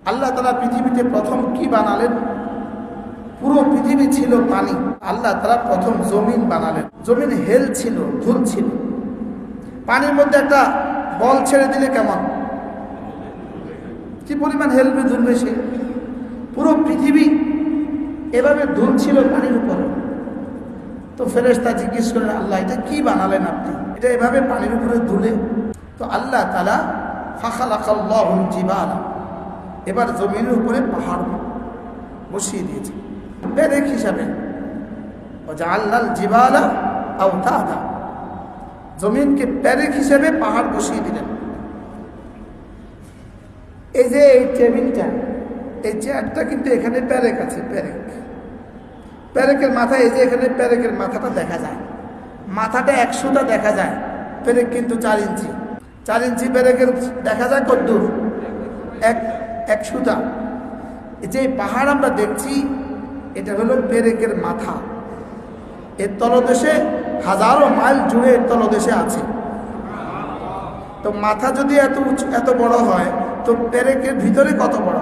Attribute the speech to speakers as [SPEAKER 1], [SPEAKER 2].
[SPEAKER 1] আল্লাহ তাআলা পৃথিবীতে প্রথম কি বানালেন? পুরো পৃথিবী ছিল পানি, আল্লাহ তাআলা প্রথম জমিন বানালেন। জমিন হেল ছিল, ধুল ছিল। পানির মধ্যে একটা বল ছেড়ে দিলে কেমন, কি পরিমাণ হেলবে, ধুলবে সে। পুরো পৃথিবী এভাবে ধুল ছিল পানির উপরে। তো ফেরেশতা জিজ্ঞেস করেন, আল্লাহ এটা কি বানালেন আপনি, এটা এভাবে পানির উপরে ধুলে? তো আল্লাহ তাআলা ফাখালাকাল্লাহুল জিবালা, এবার জমিনের উপরে পাহাড় বসিয়ে দিয়েছে পেরেক হিসাবে। ওয়াজআলনাল জিবালা আওতাদা, জমিনকে পেরেক হিসেবে পাহাড় বসিয়ে দিলেন। এই যে এই টেবিলটা, এই চেয়ারটা কিন্তু এখানে পেরেক আছে, পেরেকের মাথা, এই যে এখানে পেরেকের মাথাটা দেখা যায়, মাথাটা 100টা দেখা যায়, পেরেক কিন্তু 4 ইঞ্চি। 4 ইঞ্চি পেরেকের দেখা যায় কদ্দূর, 100টা। যে পাহাড় আমরা দেখছি, এটা হলো পেরেকের মাথা। এর তলদেশে হাজারো মাইল জুড়ে এর তলদেশে আছে। তো মাথা যদি এত বড় হয়, তো পেরেকের ভিতরে কত বড়?